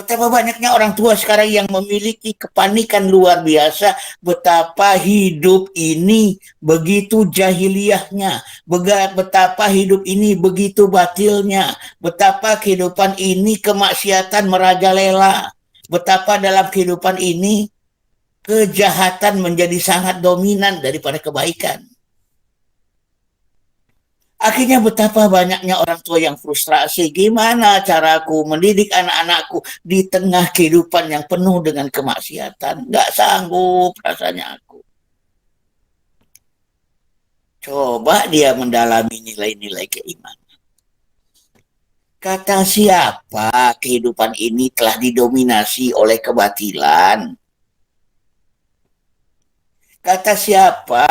Betapa banyaknya orang tua sekarang yang memiliki kepanikan luar biasa, betapa hidup ini begitu jahiliyahnya, betapa hidup ini begitu batilnya, betapa kehidupan ini kemaksiatan merajalela, betapa dalam kehidupan ini kejahatan menjadi sangat dominan daripada kebaikan. Akhirnya betapa banyaknya orang tua yang frustrasi. Gimana caraku mendidik anak-anakku di tengah kehidupan yang penuh dengan kemaksiatan? Nggak sanggup rasanya aku. Coba dia mendalami nilai-nilai keimanan. Kata siapa kehidupan ini telah didominasi oleh kebatilan? Kata siapa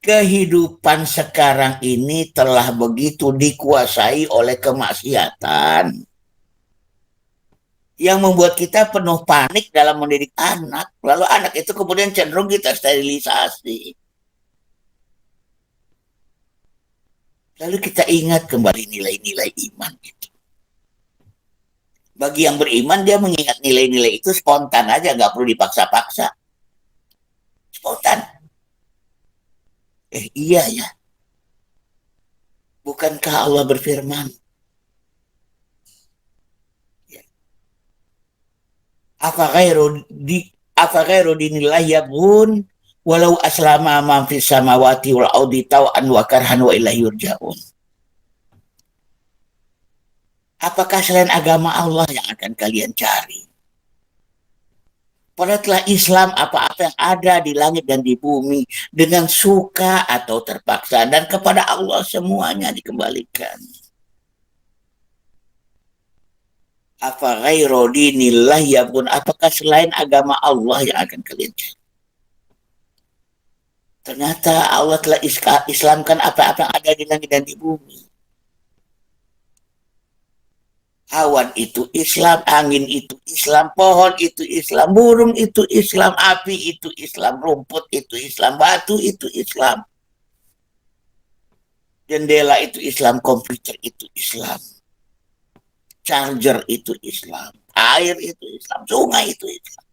kehidupan sekarang ini telah begitu dikuasai oleh kemaksiatan yang membuat kita penuh panik dalam mendidik anak. Lalu anak itu kemudian cenderung kita sterilisasi. Lalu kita ingat kembali nilai-nilai iman itu. Bagi yang beriman, dia mengingat nilai-nilai itu spontan aja, nggak perlu dipaksa-paksa. Spontan. Iya ya. Bukankah Allah berfirman, apa ghairu dinillah yabun walau aslama man fis samawati wal ardi taw'an wa karhan wa ilaihi yurja'un. Apakah selain agama Allah yang akan kalian cari? Padahal telah Islam apa-apa yang ada di langit dan di bumi dengan suka atau terpaksa dan kepada Allah semuanya dikembalikan. Apa ghairu dinillah ya pun, apakah selain agama Allah yang akan kalian cari? Ternyata Allah telah Islamkan apa-apa yang ada di langit dan di bumi. Awan itu Islam, angin itu Islam, pohon itu Islam, burung itu Islam, api itu Islam, rumput itu Islam, batu itu Islam, jendela itu Islam, komputer itu Islam, charger itu Islam, air itu Islam, sungai itu Islam.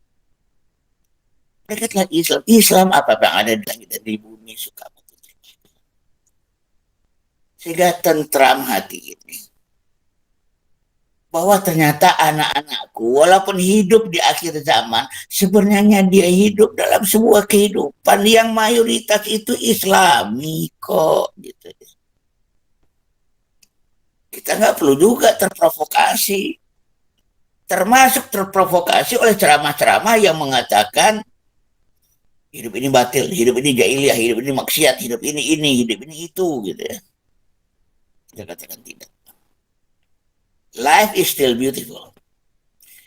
Mereka telah Islam apa yang ada di langit dan di bumi suka betul. Sehingga tentram hati ini. Bahwa ternyata anak-anakku walaupun hidup di akhir zaman, sebenarnya dia hidup dalam sebuah kehidupan yang mayoritas itu Islami kok gitu. Kita nggak perlu juga terprovokasi, termasuk terprovokasi oleh ceramah-ceramah yang mengatakan hidup ini batil, hidup ini jahiliyah, hidup ini maksiat, hidup ini, hidup ini itu gitu ya. Kita katakan tidak. Life is still beautiful.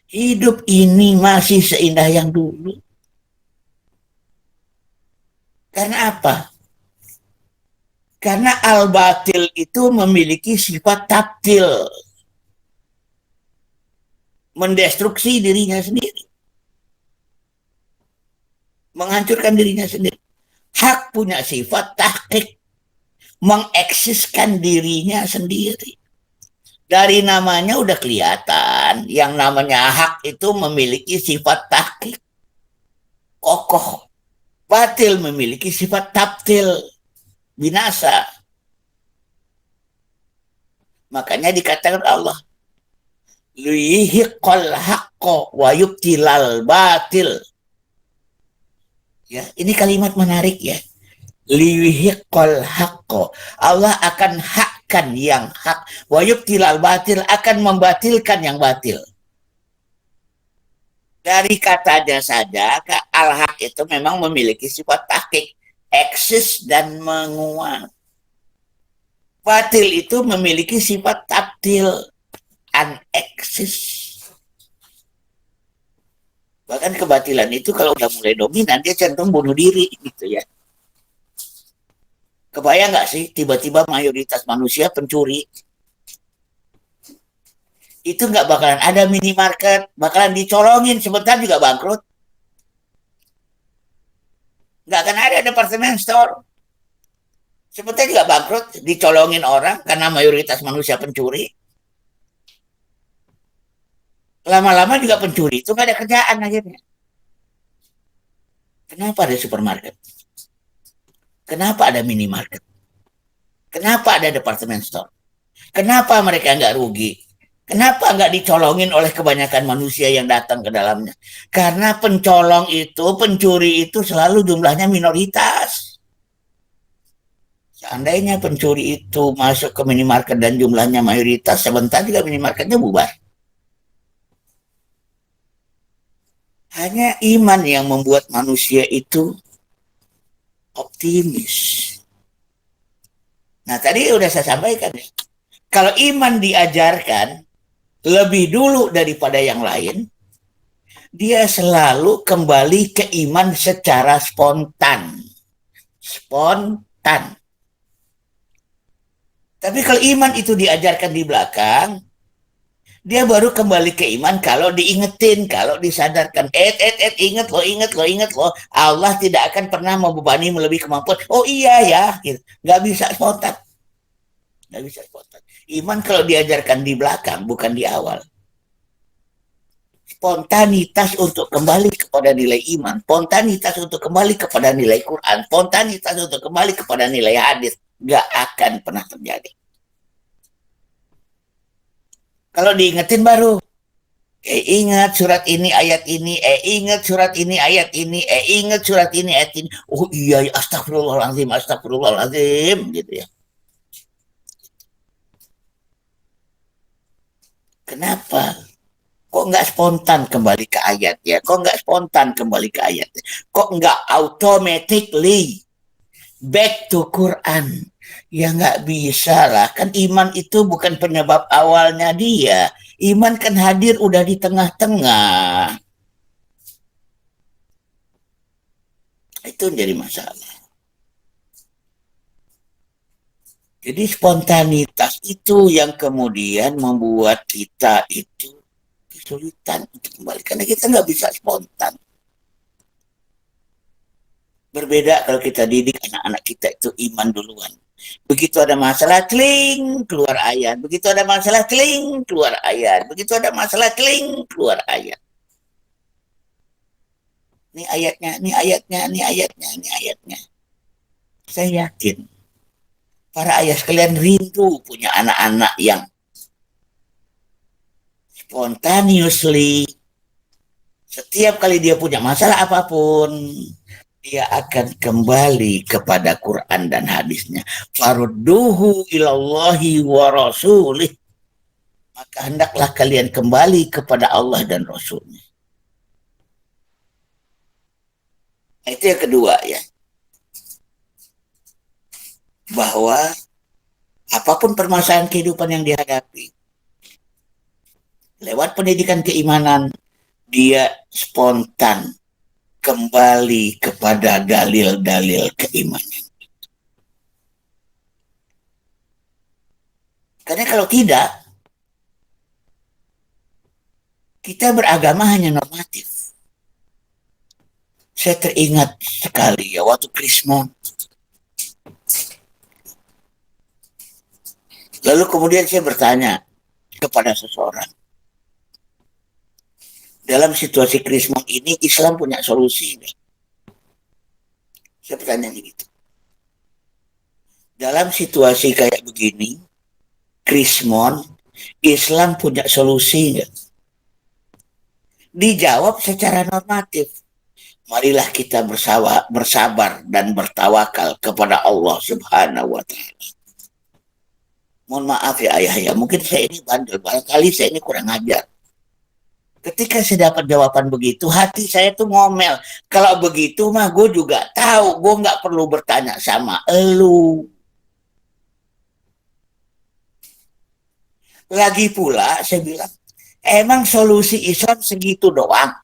Hidup ini masih seindah yang dulu. Karena apa? Karena al-batil itu memiliki sifat taktil. Mendestruksi dirinya sendiri. Menghancurkan dirinya sendiri. Hak punya sifat tahqiq. Mengeksiskan dirinya sendiri. Dari namanya udah kelihatan, yang namanya hak itu memiliki sifat tahqiq, kokoh. Batil memiliki sifat tabtil, binasa. Makanya dikatakan Allah, liyuhiqqal haqqo wa yubtilal batil. Ya, ini kalimat menarik ya. Liyuhiqqal haqqo. Allah akan hakkan yang hak, wa yubtilal batil, akan membatilkan yang batil. Dari katanya saja, al-haq itu memang memiliki sifat tahqiq, eksis dan menguat. Batil itu memiliki sifat tabdil, uneksis. Bahkan kebatilan itu kalau udah mulai dominan, dia cenderung bunuh diri gitu ya. Kebayang nggak sih tiba-tiba mayoritas manusia pencuri? Itu nggak bakalan ada minimarket, bakalan dicolongin, sebentar juga bangkrut. Nggak akan ada departemen store. Sebentar juga bangkrut, dicolongin orang karena mayoritas manusia pencuri. Lama-lama juga pencuri itu nggak ada kerjaan akhirnya. Kenapa ada supermarket? Kenapa ada minimarket? Kenapa ada departemen store? Kenapa mereka nggak rugi? Kenapa nggak dicolongin oleh kebanyakan manusia yang datang ke dalamnya? Karena pencolong itu, pencuri itu selalu jumlahnya minoritas. Seandainya pencuri itu masuk ke minimarket dan jumlahnya mayoritas, sebentar juga minimarketnya bubar. Hanya iman yang membuat manusia itu optimis. Nah, tadi udah saya sampaikan ya. Kalau iman diajarkan lebih dulu daripada yang lain, dia selalu kembali ke iman secara spontan. Spontan. Tapi kalau iman itu diajarkan di belakang, dia baru kembali ke iman kalau diingetin, kalau disadarkan. Ingat lo, ingat lo. Allah tidak akan pernah membebani melebihi kemampuan. Oh iya ya, gitu. Nggak bisa spontan. Nggak bisa spontan. Iman kalau diajarkan di belakang, bukan di awal. Spontanitas untuk kembali kepada nilai iman, spontanitas untuk kembali kepada nilai Quran, spontanitas untuk kembali kepada nilai hadis, nggak akan pernah terjadi. Kalau diingetin baru, ingat surat ini ayat ini, ingat surat ini ayat ini, ingat surat ini ayat ini. Oh iya, astagfirullahaladzim, astagfirullahaladzim, gitu ya. Kenapa? Kok nggak spontan kembali ke ayat ya? Kok nggak spontan kembali ke ayat? Kok nggak automatically back to Quran? Ya nggak bisa lah. Kan iman itu bukan penyebab awalnya dia. Iman kan hadir udah di tengah-tengah. Itu jadi masalah. Jadi spontanitas itu yang kemudian membuat kita itu kesulitan untuk kembali. Karena kita nggak bisa spontan. Berbeda kalau kita didik anak-anak kita itu iman duluan. Begitu ada masalah, kling, keluar ayat. Begitu ada masalah, kling, keluar ayat. Begitu ada masalah, kling, keluar ayat. Ini ayatnya, ini ayatnya, ini ayatnya, ini ayatnya. Saya yakin para ayah sekalian rindu punya anak-anak yang spontaneously setiap kali dia punya masalah apapun, dia akan kembali kepada Quran dan hadisnya. Farudduhu ilallahi wa rasulih. Maka hendaklah kalian kembali kepada Allah dan Rasulnya. Itu yang kedua ya. Bahwa apapun permasalahan kehidupan yang dihadapi, lewat pendidikan keimanan, dia spontan kembali kepada dalil-dalil keimanan. Karena kalau tidak, kita beragama hanya normatif. Saya teringat sekali ya waktu Krismon. Lalu kemudian saya bertanya kepada seseorang, dalam situasi Krismon ini Islam punya solusi. Saya bertanya gitu. Dalam situasi kayak begini, Krismon, Islam punya solusi nggak? Dijawab secara normatif. Marilah kita bersabar dan bertawakal kepada Allah Subhanahu wa Ta'ala. Mohon maaf ya ayah ya, mungkin saya ini bandel, barangkali saya ini kurang ajar. Ketika saya dapat jawaban begitu, hati saya tuh ngomel. Kalau begitu mah gue juga tahu, gue nggak perlu bertanya sama elu. Lagi pula saya bilang, emang solusi Islam segitu doang?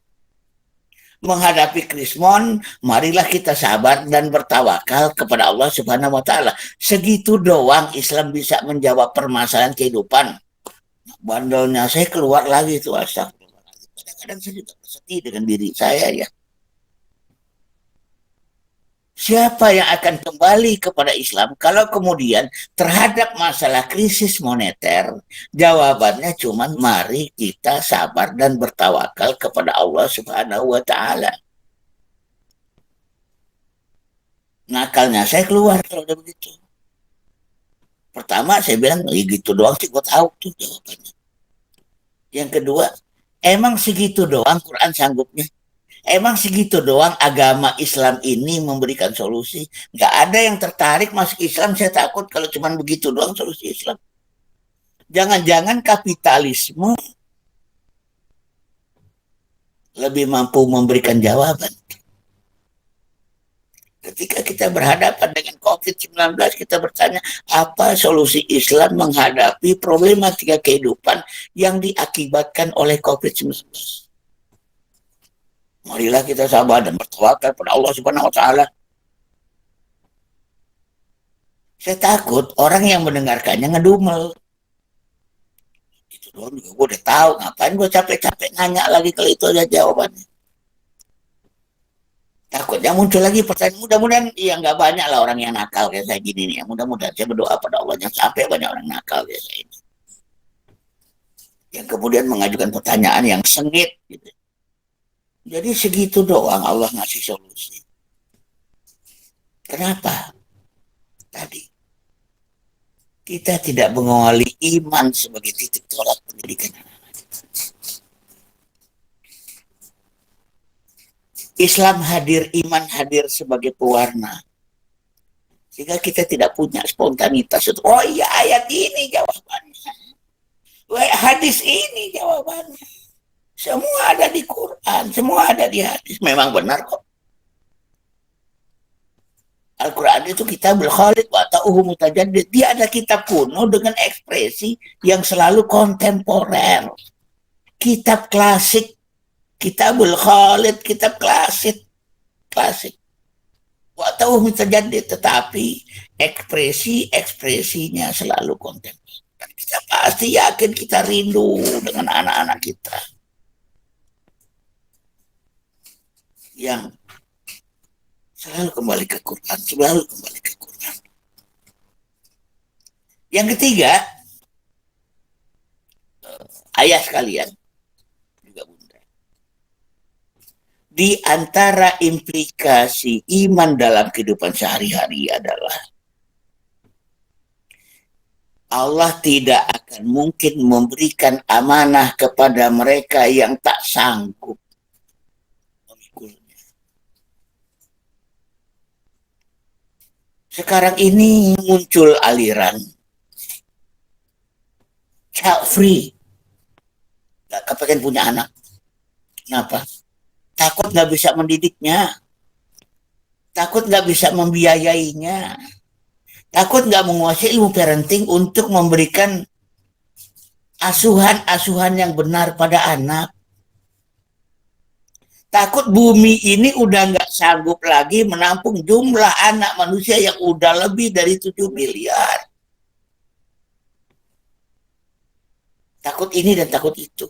Menghadapi Krismon, marilah kita sabar dan bertawakal kepada Allah Subhanahu wa Ta'ala. Segitu doang Islam bisa menjawab permasalahan kehidupan. Bandelnya saya keluar lagi tuh, astagfirullahaladzim. Kadang-kadang saya juga sedih dengan diri saya ya. Siapa yang akan kembali kepada Islam kalau kemudian terhadap masalah krisis moneter, jawabannya cuma mari kita sabar dan bertawakal kepada Allah Subhanahu wa taala. Nakalnya saya keluar kalau udah begitu. Pertama saya bilang, ya gitu doang sih gue tahu tuh jawabannya. Yang kedua, emang segitu doang Quran sanggupnya? Emang segitu doang agama Islam ini memberikan solusi? Nggak ada yang tertarik masuk Islam, saya takut kalau cuma begitu doang solusi Islam. Jangan-jangan kapitalisme lebih mampu memberikan jawaban. Ketika kita berhadapan dengan COVID-19, kita bertanya, apa solusi Islam menghadapi problematika kehidupan yang diakibatkan oleh COVID-19? Marilah kita sabar dan bertawakal pada Allah Subhanahu wa taala. Saya takut orang yang mendengarkannya ngedumel. Itu doang juga gue udah tahu, ngapain gue capek-capek nanya lagi kalau itu aja jawabannya. Takutnya muncul lagi pertanyaan, mudah-mudahan ya nggak banyak lah orang yang nakal kayak saya gini nih. Mudah-mudahan saya berdoa pada Allah jangan sampai banyak orang nakal kayak saya ini. Yang kemudian mengajukan pertanyaan yang sengit gitu. Jadi segitu doang Allah ngasih solusi. Kenapa? Tadi kita tidak mengawali iman sebagai titik tolak pendidikan. Islam hadir, iman hadir sebagai pewarna. Sehingga kita tidak punya spontanitas. Oh iya ayat ini jawabannya. Hadis ini jawabannya. Semua ada di Quran, semua ada di hadis. Memang benar kok. Al-Quran itu kitabul khalid wa ta'uhu mutajaddid. Dia ada kitab kuno dengan ekspresi yang selalu kontemporer. Kitab klasik, kitabul khalid, kitab klasik. Wa ta'uhu mutajaddid, tetapi ekspresinya selalu kontemporer. Dan kita pasti yakin kita rindu dengan anak-anak kita yang selalu kembali ke Quran, selalu kembali ke Quran. Yang ketiga, ayah sekalian, juga bunda, di antara implikasi iman dalam kehidupan sehari-hari adalah Allah tidak akan mungkin memberikan amanah kepada mereka yang tak sanggup memikulnya. Sekarang ini muncul aliran child free. Gak kepengen punya anak. Kenapa? Takut gak bisa mendidiknya. Takut gak bisa membiayainya. Takut gak menguasai ilmu parenting untuk memberikan asuhan-asuhan yang benar pada anak. Takut bumi ini udah nggak sanggup lagi menampung jumlah anak manusia yang udah lebih dari 7 miliar. Takut ini dan takut itu.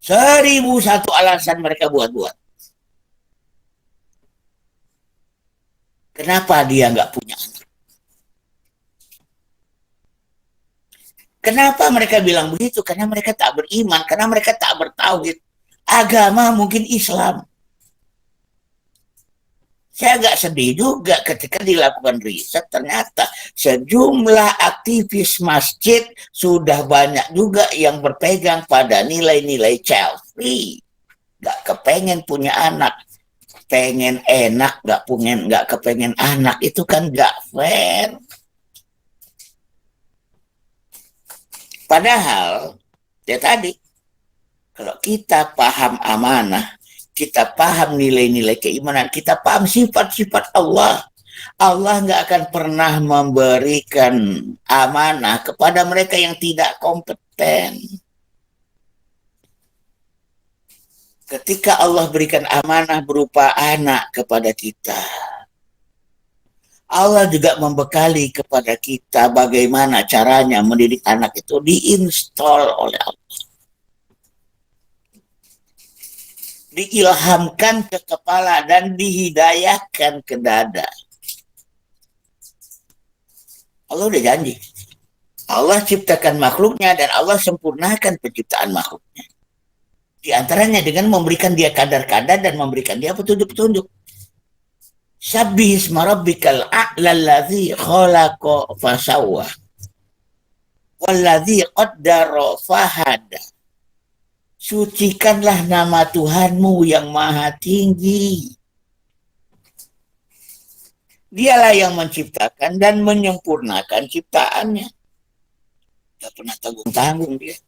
1001 alasan mereka buat-buat. Kenapa dia nggak punya anak? Kenapa mereka bilang begitu? Karena mereka tak beriman, karena mereka tak bertauhid. Agama mungkin Islam. Saya agak sedih juga ketika dilakukan riset, ternyata sejumlah aktivis masjid sudah banyak juga yang berpegang pada nilai-nilai child free. Gak kepengen punya anak, pengen enak, gak kepengen anak, itu kan gak fair. Padahal, ya tadi, kalau kita paham amanah, kita paham nilai-nilai keimanan, kita paham sifat-sifat Allah, Allah nggak akan pernah memberikan amanah kepada mereka yang tidak kompeten. Ketika Allah berikan amanah berupa anak kepada kita, Allah juga membekali kepada kita bagaimana caranya mendidik anak itu, diinstal oleh Allah. diilhamkan ke kepala dan dihidayahkan ke dada. Allah udah janji. Allah ciptakan makhluknya dan Allah sempurnakan penciptaan makhluknya. Di antaranya dengan memberikan dia kadar-kadar dan memberikan dia petunjuk-petunjuk. Sabbih isma rabbikal a'la alladzi khalaqa fasawwa walladzi qaddara fahada. Sucikanlah nama Tuhanmu yang maha tinggi. Dialah yang menciptakan dan menyempurnakan ciptaannya. Tidak pernah tanggung-tanggung dia.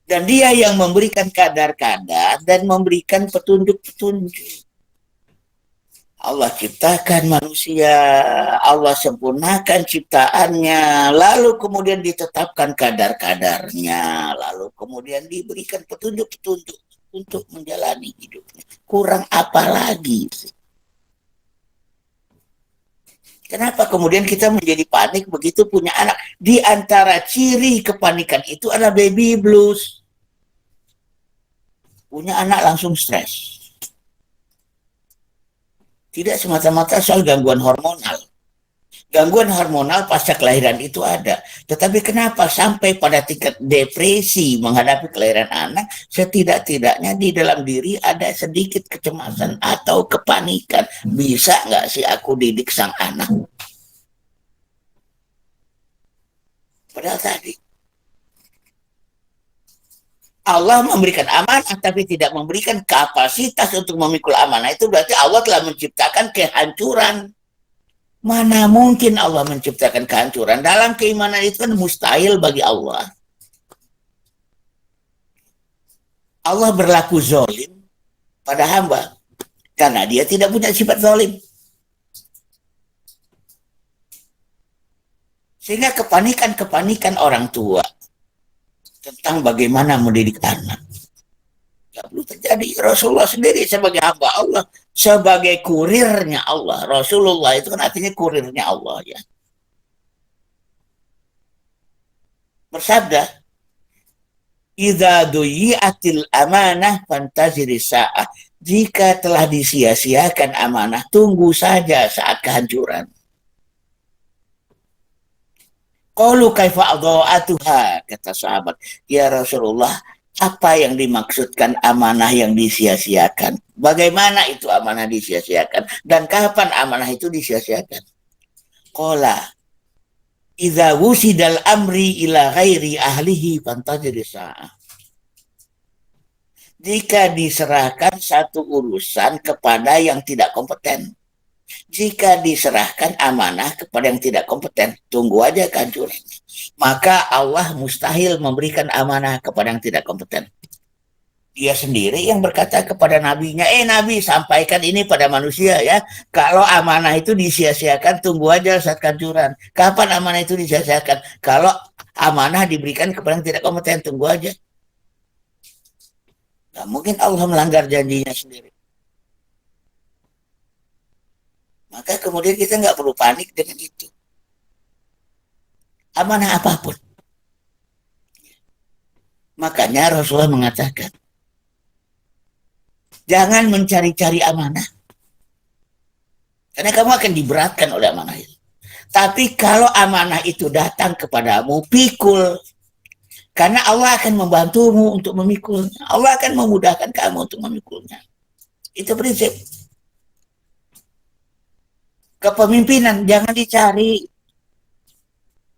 Dan dia yang memberikan kadar-kadar dan memberikan petunjuk-petunjuk. Allah ciptakan manusia, Allah sempurnakan ciptaannya, lalu kemudian ditetapkan kadar-kadarnya, lalu kemudian diberikan petunjuk-petunjuk untuk menjalani hidupnya. Kurang apa lagi sih? Kenapa kemudian kita menjadi panik begitu punya anak? Di antara ciri kepanikan itu adalah baby blues. Punya anak langsung stres. Tidak semata-mata soal gangguan hormonal. Gangguan hormonal pasca kelahiran itu ada. Tetapi kenapa sampai pada tingkat depresi menghadapi kelahiran anak, setidak-tidaknya di dalam diri ada sedikit kecemasan atau kepanikan. Bisa nggak sih aku didik sang anak? Padahal tadi Allah memberikan amanah tapi tidak memberikan kapasitas untuk memikul amanah, itu berarti Allah telah menciptakan kehancuran. Mana mungkin Allah menciptakan kehancuran? Dalam keimanan itu kan mustahil bagi Allah. Allah berlaku zalim pada hamba karena dia tidak punya sifat zalim. Sehingga kepanikan orang tua tentang bagaimana mendidik anak tidak perlu terjadi. Rasulullah sendiri sebagai hamba Allah, sebagai kurirnya Allah. Rasulullah itu kan artinya kurirnya Allah ya. Bersabda, "Idza duyi'atil amanah fantaziri sa'ah." Jika telah disia-siakan amanah, tunggu saja saat kehancuran. Qalu kaifa adha'atuha, kata sahabat. Ya Rasulullah, apa yang dimaksudkan amanah yang disia-siakan? Bagaimana itu amanah disia-siakan? Dan kapan amanah itu disia-siakan? Qala, idza wusidal amri ila ghairi ahlihi fantazir sa'ah. Jika diserahkan satu urusan kepada yang tidak kompeten. Jika diserahkan amanah kepada yang tidak kompeten, tunggu aja kehancuran. Maka Allah mustahil memberikan amanah kepada yang tidak kompeten. Dia sendiri yang berkata kepada nabinya, Nabi, sampaikan ini pada manusia ya. Kalau amanah itu disia-siakan, tunggu aja saat kehancuran. Kapan amanah itu disia-siakan? Kalau amanah diberikan kepada yang tidak kompeten, tunggu aja. Gak mungkin Allah melanggar janjinya sendiri. Maka kemudian kita nggak perlu panik dengan itu. Amanah apapun. Makanya Rasulullah mengatakan, jangan mencari-cari amanah. Karena kamu akan diberatkan oleh amanah itu. Tapi kalau amanah itu datang kepadamu, pikul. Karena Allah akan membantumu untuk memikulnya. Allah akan memudahkan kamu untuk memikulnya. Itu prinsip. Kepemimpinan jangan dicari,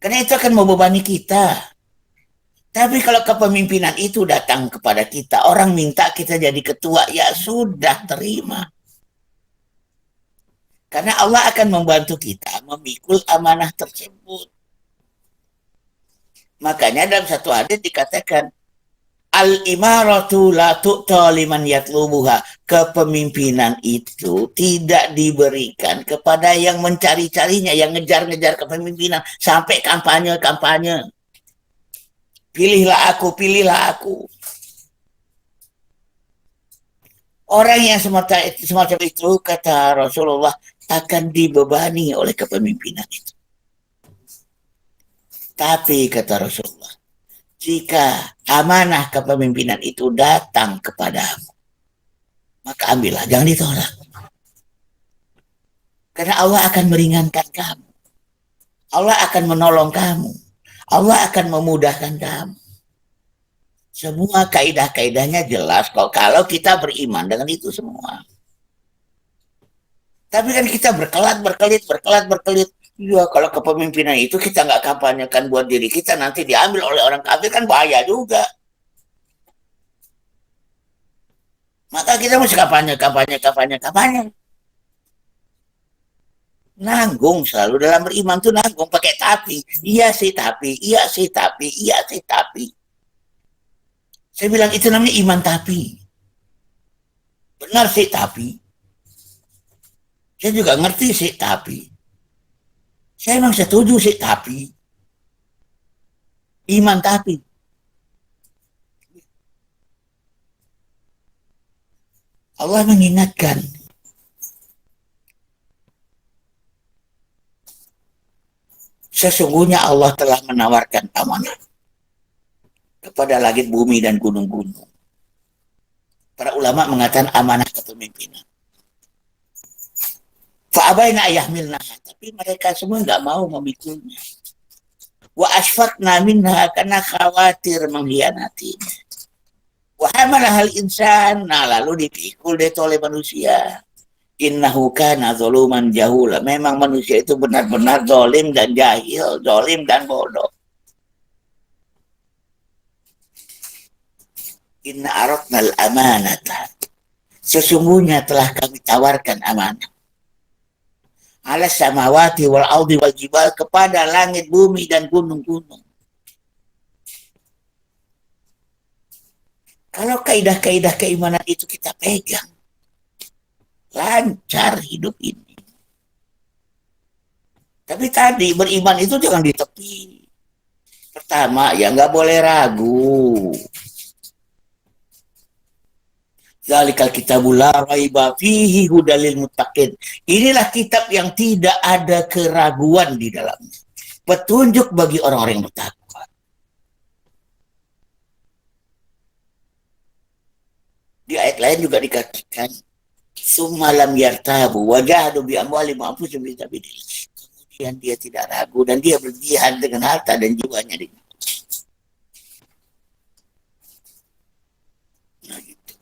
karena itu akan membebani kita. Tapi kalau kepemimpinan itu datang kepada kita, orang minta kita jadi ketua, ya sudah, terima. Karena Allah akan membantu kita memikul amanah tersebut. Makanya dalam satu hadis dikatakan, al-imaratu la tu'ta liman yatlubuha. Kepemimpinan itu tidak diberikan kepada yang mencari-carinya, yang ngejar-ngejar kepemimpinan sampai kampanye-kampanye. Pilihlah aku. Orang yang semacam itu, kata Rasulullah, akan dibebani oleh kepemimpinan itu. Tapi kata Rasulullah, jika amanah kepemimpinan itu datang kepadamu, maka ambillah, jangan ditolak. Karena Allah akan meringankan kamu. Allah akan menolong kamu. Allah akan memudahkan kamu. Semua kaidah-kaidahnya jelas kok kalau kita beriman dengan itu semua. Tapi kan kita berkelit. Ya kalau kepemimpinan itu kita nggak kampanyekan buat diri kita, nanti diambil oleh orang kafir kan bahaya juga. Maka kita mesti kampanye. Nanggung selalu dalam beriman tuh nanggung pakai tapi. Iya sih tapi. Saya bilang itu namanya iman tapi. Benar sih tapi. Saya juga ngerti sih tapi. Saya emang setuju sih tapi. Iman tapi. Allah mengingatkan. Sesungguhnya Allah telah menawarkan amanah kepada langit, bumi, dan gunung-gunung. Para ulama mengatakan amanah kepemimpinan. Fa'abaina ayahmilnaha, tapi mereka semua nggak mau memikulnya. Wa asfaqna minha, karena khawatir mengkhianati. Wa hamalahal insan, nah lalu dipikul deh oleh manusia. Innahu kana zaluman jahula. Memang manusia itu benar-benar zalim dan jahil, zalim dan bodoh. Inna aradnal amanata. Sesungguhnya telah kami tawarkan amanah. Ala samawati wal ardi wal jibal, kepada langit, bumi, dan gunung-gunung. Kalau kaidah-kaidah keimanan itu kita pegang, lancar hidup ini. Tapi tadi beriman itu jangan di tepi. Pertama, ya nggak boleh ragu. Zalikal kitabul la raiba fihi hudalil muttaqin. Inilah kitab yang tidak ada keraguan di dalamnya. Petunjuk bagi orang-orang yang bertakwa. Di ayat lain juga dikatakan, summalam yartabu wajahadu bi amwalihim wa anfusihim fi sabilillah. Kemudian dia tidak ragu dan dia berjihad dengan harta dan jiwanya. Nah, gitu.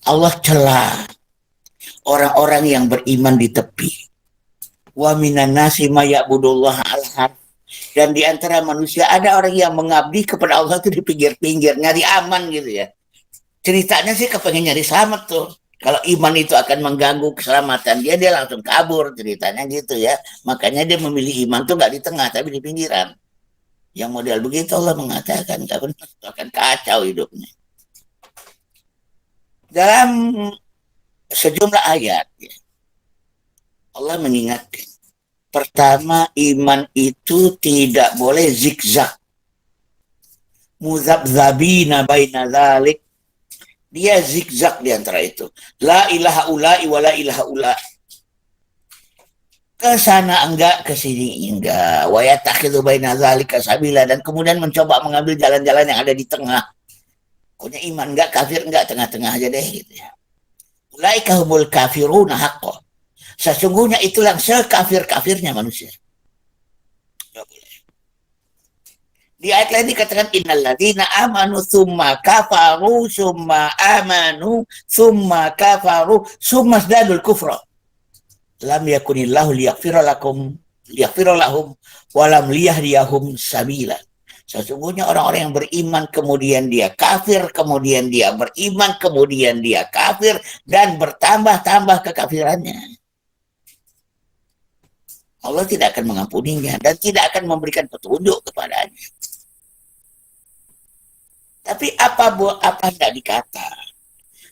Allah celah orang-orang yang beriman di tepi. Wa minan nasi may ya'budullaha al-har. Dan di antara manusia ada orang yang mengabdi kepada Allah itu di pinggir-pinggir, nyari aman gitu ya. Ceritanya sih kepengen nyari selamat tuh. Kalau iman itu akan mengganggu keselamatan dia langsung kabur, ceritanya gitu ya. Makanya dia memilih iman tuh nggak di tengah tapi di pinggiran. Yang model begitu Allah mengatakan nggak benar, akan kacau hidupnya. Dalam sejumlah ayat ya, Allah mengingatkan, pertama, iman itu tidak boleh zigzag, muzabzabina baina dzalik. Dia zigzag di antara itu. La ilaha ula'i wa la ilaha ula'. Ke sana enggak, ke sini enggak. Wa yattakhidhu baina dzalika sabila, dan kemudian mencoba mengambil jalan-jalan yang ada di tengah. Pokoknya iman enggak, kafir enggak, tengah-tengah aja deh gitu ya. Ulaika humul kafiruna haqqan. Sesungguhnya itulah sekafir-kafirnya manusia. Di ayat lain dikatakan innalladzina amanu tsumma kafaru tsumma amanu tsumma kafaru tsumma zdadul kufra. Lam yakunillahu liyaghfira lahum wa lam liyahdiyahum sabila. Sesungguhnya orang-orang yang beriman kemudian dia kafir, kemudian dia beriman, kemudian dia kafir dan bertambah-tambah kekafirannya. Allah tidak akan mengampuninya dan tidak akan memberikan petunjuk kepadanya. Tapi apa tidak dikata,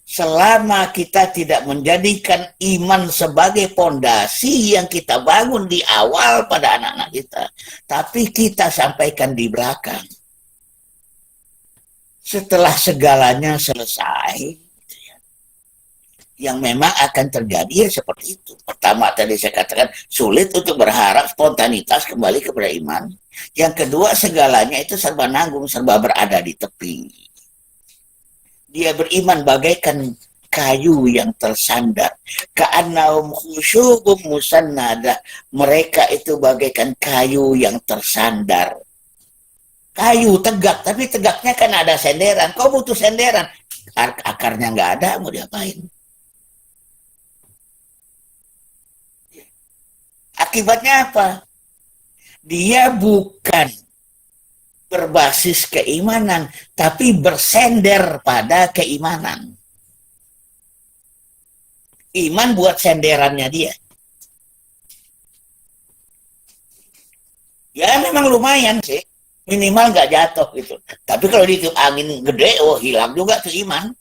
selama kita tidak menjadikan iman sebagai pondasi yang kita bangun di awal pada anak-anak kita, tapi kita sampaikan di belakang. Setelah segalanya selesai, yang memang akan terjadi ya seperti itu. Pertama tadi saya katakan sulit untuk berharap spontanitas kembali kepada iman. Yang kedua, segalanya itu serba nanggung, serba berada di tepi. Dia beriman bagaikan kayu yang tersandar. Ka'annahum khusyubun musannada. Mereka itu bagaikan kayu yang tersandar. Kayu tegak, tapi tegaknya kan ada senderan. Kau butuh senderan. Akarnya nggak ada, mau diapain? Akibatnya apa? Dia bukan berbasis keimanan, tapi bersender pada keimanan. Iman buat senderannya dia. Ya memang lumayan sih, minimal nggak jatuh gitu. Tapi kalau ditiup angin gede, oh hilang juga tuh iman.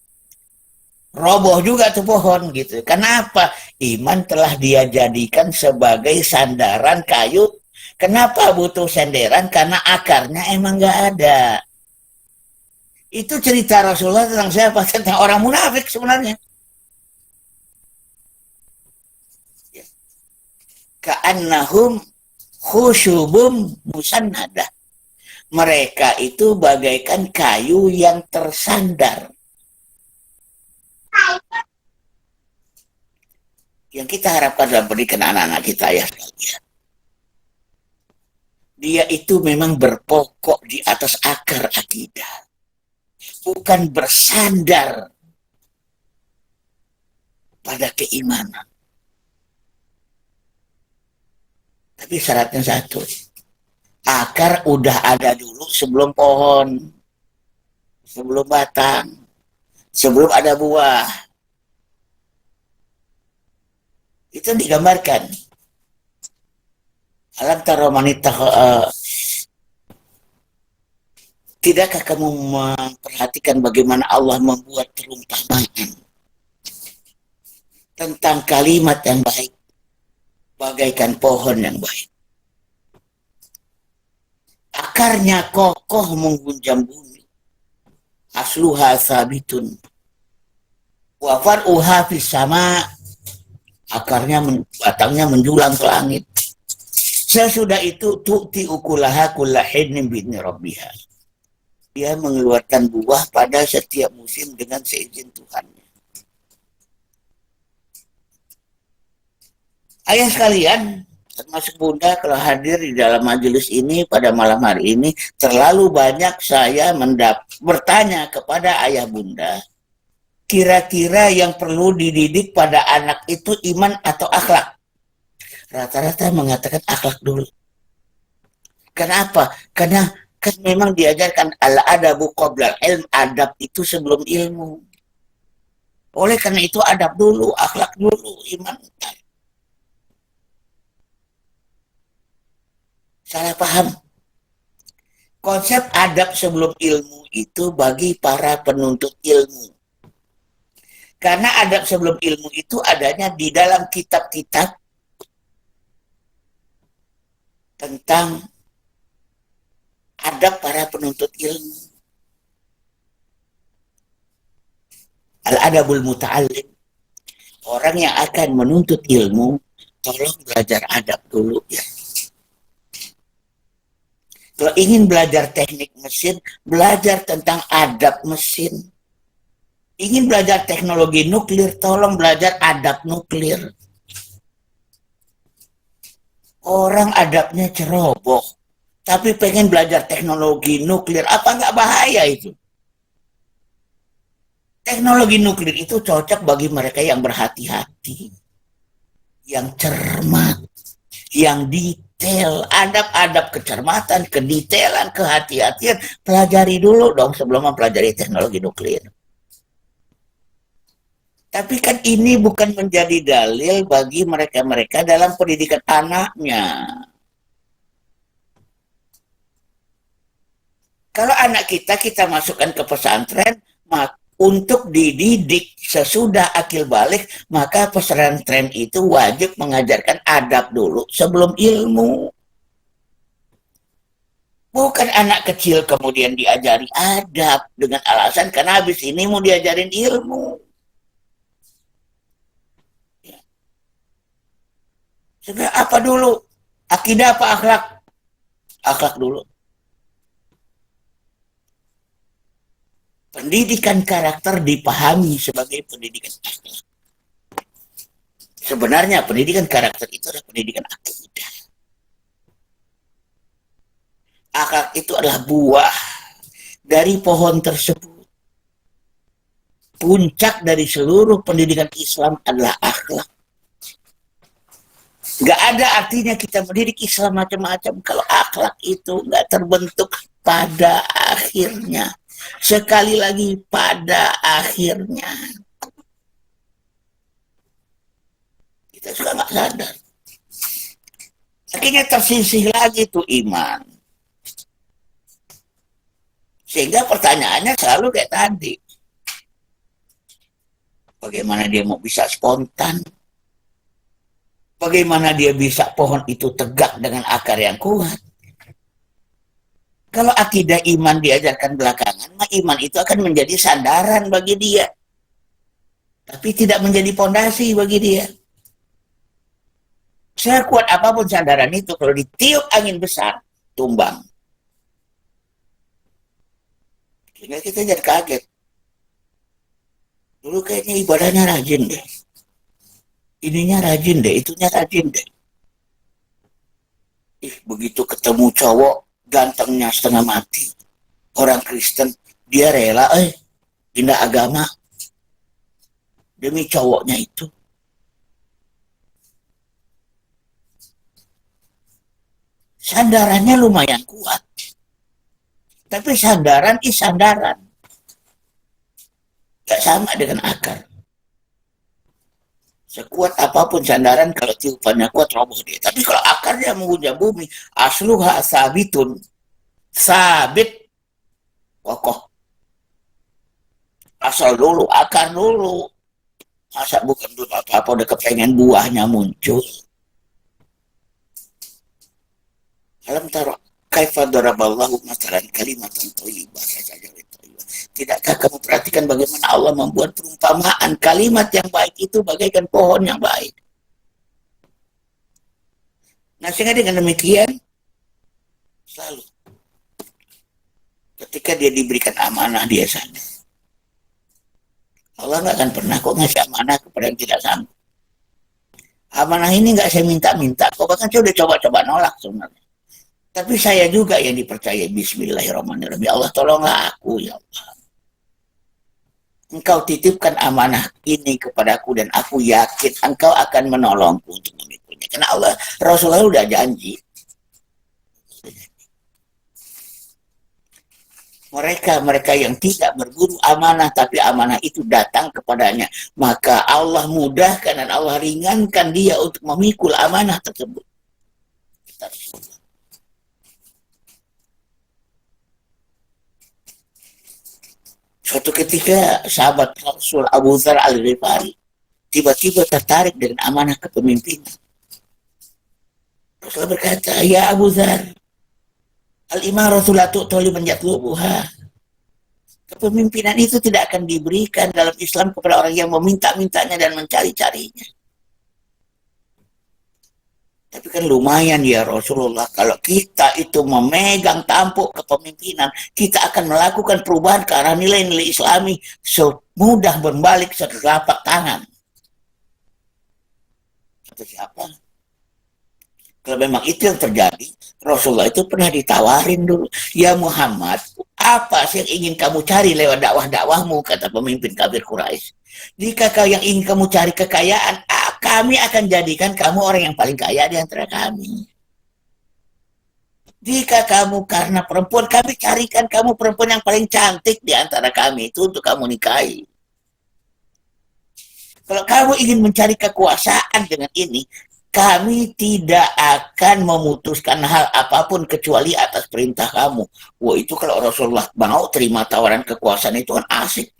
Roboh juga tuh pohon gitu. Kenapa? Iman telah dia jadikan sebagai sandaran kayu. Kenapa butuh senderan? Karena akarnya emang nggak ada. Itu cerita Rasulullah tentang siapa? Tentang orang munafik sebenarnya. Ka'annahum khusyubum musannada. Mereka itu bagaikan kayu yang tersandar. Yang kita harapkan dalam pendidikan anak-anak kita ya. Dia itu memang berpokok di atas akar akidah. Bukan bersandar pada keimanan. Tapi syaratnya satu. Akar udah ada dulu sebelum pohon, sebelum batang, sebelum ada buah. Itu digambarkan. Alam tara manita tidakkah kamu memperhatikan bagaimana Allah membuat perumpamaan tentang kalimat yang baik bagaikan pohon yang baik. Akarnya kokoh menggunjam bumi. Asluha sabitun. Wa far'uha fis sama. Akarnya, batangnya menjulang ke langit. Sesudah itu tu'ti ukulaha kulla hinin bi'idni rabbiha. Dia mengeluarkan buah pada setiap musim dengan seizin Tuhan. Ayah sekalian, termasuk Bunda kalau hadir di dalam majelis ini pada malam hari ini, terlalu banyak saya bertanya kepada ayah Bunda, kira-kira yang perlu dididik pada anak itu iman atau akhlak? Rata-rata mengatakan akhlak dulu. Kenapa? Karena kan memang diajarkan al-adabu qoblal ilm, adab itu sebelum ilmu. Oleh karena itu adab dulu, akhlak dulu, iman. Salah paham. Konsep adab sebelum ilmu itu bagi para penuntut ilmu. Karena adab sebelum ilmu itu adanya di dalam kitab-kitab tentang adab para penuntut ilmu. Al-adabul muta'allim. Orang yang akan menuntut ilmu, tolong belajar adab dulu ya. Kalau ingin belajar teknik mesin, belajar tentang adab mesin. Ingin belajar teknologi nuklir, tolong belajar adab nuklir. Orang adabnya ceroboh, tapi pengen belajar teknologi nuklir, apa nggak bahaya itu? Teknologi nuklir itu cocok bagi mereka yang berhati-hati, yang cermat, yang detail, adab-adab kecermatan, kedetailan, kehati-hatian, pelajari dulu dong sebelum mempelajari teknologi nuklir. Tapi kan ini bukan menjadi dalil bagi mereka-mereka dalam pendidikan anaknya. Kalau anak kita masukkan ke pesantren, untuk dididik sesudah akil balik, maka pesantren itu wajib mengajarkan adab dulu sebelum ilmu. Bukan anak kecil kemudian diajari adab dengan alasan karena habis ini mau diajarin ilmu. Ya. Sebenarnya apa dulu? Akidah apa akhlak? Akhlak dulu. Pendidikan karakter dipahami sebagai pendidikan akhlak. Sebenarnya pendidikan karakter itu adalah pendidikan akidah. Akhlak itu adalah buah dari pohon tersebut. Puncak dari seluruh pendidikan Islam adalah akhlak. Gak ada artinya kita mendidik Islam macam-macam kalau akhlak itu gak terbentuk pada akhirnya. Sekali lagi, pada akhirnya. Kita suka gak sadar. Akhirnya tersisih lagi tuh iman. Sehingga pertanyaannya selalu kayak tadi. Bagaimana dia mau bisa spontan? Bagaimana dia bisa pohon itu tegak dengan akar yang kuat? Kalau akidah iman diajarkan belakangan, maka iman itu akan menjadi sandaran bagi dia. Tapi tidak menjadi pondasi bagi dia. Sekuat apapun sandaran itu, kalau ditiup angin besar, tumbang. Sehingga kita jadi kaget. Dulu kayaknya ibadahnya rajin deh. Ininya rajin deh, itunya rajin deh. Begitu ketemu cowok, gantengnya setengah mati. Orang Kristen, dia rela pindah agama. Demi cowoknya itu. Sandarannya lumayan kuat. Tapi sandaran is sandaran. Gak sama dengan akar. Sekuat apapun sandaran, kalau tiupannya kuat, roboh dia. Tapi kalau akarnya menghujam bumi, asluha sabitun. Sabit. Kokoh. Asal dulu, akar dulu. Masa bukan dulu apa-apa, udah kepengen buahnya muncul. Alam taro, kaifa daraballahu masalan kalimatan thayyibah saja. Tidakkah kamu perhatikan bagaimana Allah membuat perumpamaan kalimat yang baik itu bagaikan pohon yang baik. Nah, sehingga dengan demikian, selalu ketika dia diberikan amanah, dia sadar. Allah nggak akan pernah kok ngasih amanah kepada yang tidak sanggup. Amanah ini nggak saya minta-minta, kok bahkan saya udah coba-coba nolak sebenarnya. Tapi saya juga yang dipercayai. Bismillahirrahmanirrahim. Ya Allah, tolonglah aku, ya Allah. Engkau titipkan amanah ini kepadaku dan aku yakin engkau akan menolongku untuk memikulnya. Karena Allah, Rasulullah udah janji. Mereka yang tidak berburu amanah, tapi amanah itu datang kepadanya, maka Allah mudahkan dan Allah ringankan dia untuk memikul amanah tersebut. Suatu ketika sahabat Rasul Abu Dzar Al-Ghifari tiba-tiba tertarik dengan amanah kepemimpinan. Rasul berkata, ya Abu Dzar, al-imaratu la tu'ta liman yatlubuha. Kepemimpinan itu tidak akan diberikan dalam Islam kepada orang yang meminta-mintanya dan mencari-carinya. Tapi kan lumayan ya Rasulullah, kalau kita itu memegang tampuk kepemimpinan, kita akan melakukan perubahan ke arah nilai-nilai Islami semudah berbalik setelapak tangan. Kata siapa? Kalau memang itu yang terjadi, Rasulullah itu pernah ditawarin dulu. Ya Muhammad, apa sih yang ingin kamu cari lewat dakwah-dakwahmu, kata pemimpin kafir Quraisy. Jika kau yang ingin kamu cari kekayaan, kami akan jadikan kamu orang yang paling kaya di antara kami. Jika kamu karena perempuan, kami carikan kamu perempuan yang paling cantik di antara kami itu untuk kamu nikahi. Kalau kamu ingin mencari kekuasaan dengan ini, kami tidak akan memutuskan hal apapun kecuali atas perintah kamu. Wah, itu kalau Rasulullah mau terima tawaran kekuasaan itu kan asik.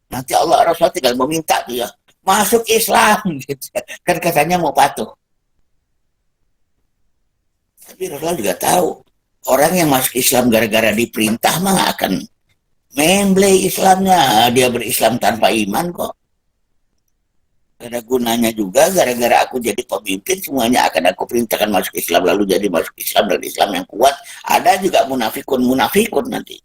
Nanti Allah Rasulullah tinggal meminta dia masuk Islam, gitu. Kan katanya mau patuh. Tapi Rasulullah juga tahu orang yang masuk Islam gara-gara diperintah mah akan membleh Islamnya. Dia berislam tanpa iman kok. Ada gunanya juga gara-gara aku jadi pemimpin semuanya akan aku perintahkan masuk Islam lalu jadi masuk Islam dan Islam yang kuat. Ada juga munafikun nanti.